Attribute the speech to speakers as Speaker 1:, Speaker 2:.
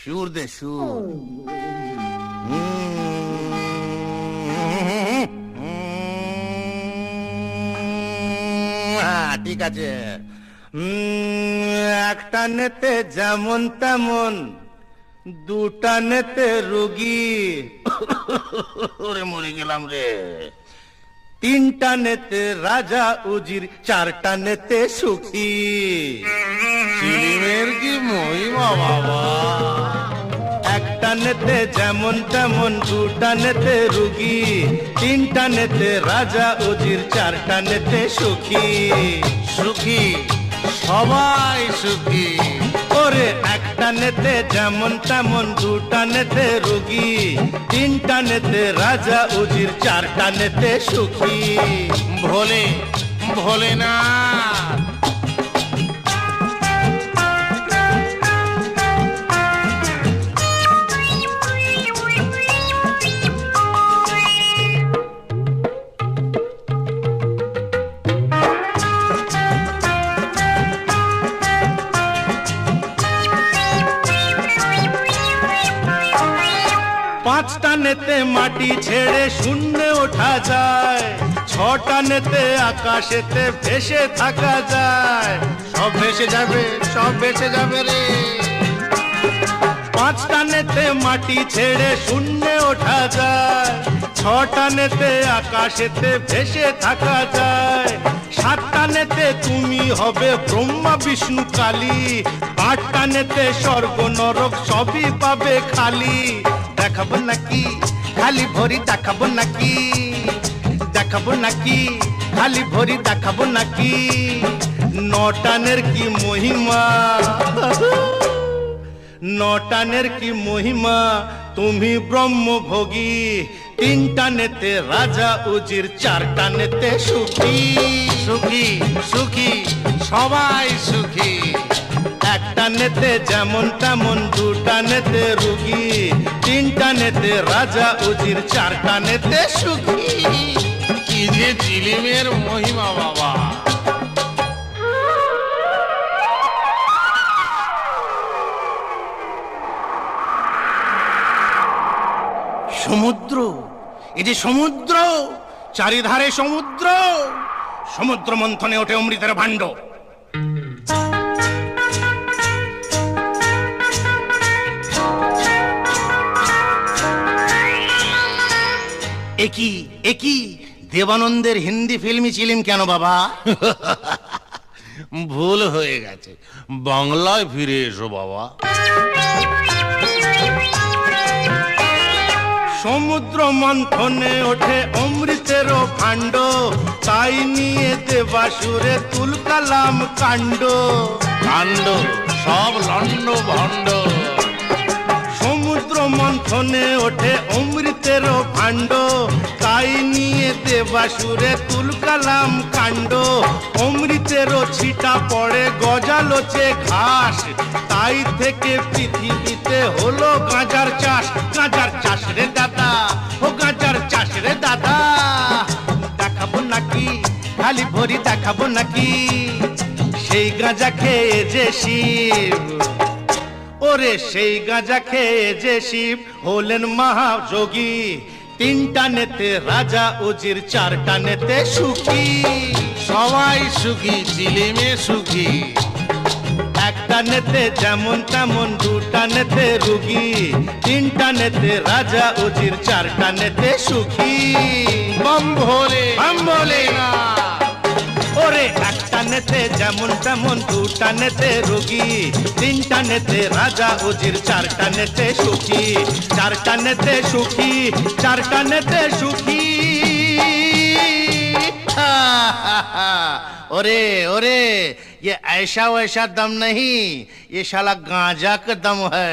Speaker 1: সুর দে সুর। ঠিক আছে। একটা নেতে যেমন তেমন, দুটা নেতে রুগী, ওরে মরে গেলাম রে। তিনটা নেতে রাজা উজির, চারটা নেতে সুখী। চিলিমের কি মহিমা বাবা! একটা নেতে যেমন তেমন, দুটা নেতে রুগী, তিনটা নেতে রাজা উজির, চারটা নেতে সুখী। সুখী, সবাই সুখী। ওরে একটা নেতে যেমন তেমন, দুটা নেতে রুগী, তিনটা নেতে রাজা উজির, চারটা নেতে সুখী। ভোলে ভোলেনাথ। পাঁচটা নেতে মাটি ছেড়ে শূন্যে ওঠা যায়, ছটা নেতে আকাশেতে ভেসে থাকা যায়। সব ভেসে যাবে, সব ভেসে যাবে রে। পাঁচটা নেতে মাটি ছেড়ে শূন্যে ওঠা যায়, ছটা নেতে আকাশেতে ভেসে থাকা যায়। সাতটা নেতে তুমি হবে ব্রহ্মা বিষ্ণু কালী, আটটা নেতে স্বর্গ নরক সবই পাবে খালি। দেখাবো নাকি খালি ভরি, দেখাবো নাকি, দেখাবো নাকি খালি ভরি, দেখাবো নাকি। নটানের কি মহিমা, নটানের কি মহিমা, তুমি ব্রহ্মভোগী। তিনটা নেতে রাজা উজির, চারটা নেতে সুখী। সুখী সুখী, সবাই সুখী। একটা নেতে যেমন তেমন, দুটা নেতে রুগী, তিনটা নেতে রাজা উজির, চারটা নেতে সুখী। কি যে চিলিমের মহিমা বাবা! সমুদ্র, এই যে সমুদ্র, চারিধারে সমুদ্র। সমুদ্র মন্থনে ওঠে অমৃতের ভাণ্ড। একই একই দেবানন্দের হিন্দি ফিল্মি চিলিম কেন বাবা? ভুল হয়ে গেছে, বাংলায় ফিরে এসো বাবা। সমুদ্র মন্থনে ওঠে অমৃতের ভাণ্ড, তাই নিয়ে দেবাসুরে তুলকালাম কাণ্ড। কাণ্ড সব লন্ড ভণ্ড। সমুদ্র মন্থনে ওঠে অমৃতের ভাণ্ড, তাই নিয়ে দেবাসুরে তুলকালাম কাণ্ড। অমৃতের ছিটা পড়ে গজালোচে ঘাস, তাই থেকে পৃথিবীতে হলো গাঁজার চাষ। গাঁজার চাষ রে দাদা, ও গাঁজার চাষ রে দাদা। দেখাবো নাকি খালি ভরি, দেখাবো নাকি সেই গাঁজা খেয়ে যে শিব। ওরে সেই গাঁজা খেয়ে যে শিব হলেন মহাযোগী। তিনটা নেতে রাজা উজির, চারটা নেতে সুখী। সবাই সুখী, চিলিমে সুখী। একটা নেতে যেমন তেমন, দুটা নেতে রুগী, তিনটা নেতে রাজা উজির, চারটা নেতে সুখী। বম ভোলে, বম ভোলে না। ওরে একটা নেতে যেমন তেমন, দুটা নেতে রোগী, তিনটা নেতে রাজা উজির, চারটা নেতে সুখী। চারটা নেতে সুখী, চারটা নেতে সুখী। ओरे ओरे, ये ऐसा वैसा दम नहीं, ये शाला गांजा का दम है।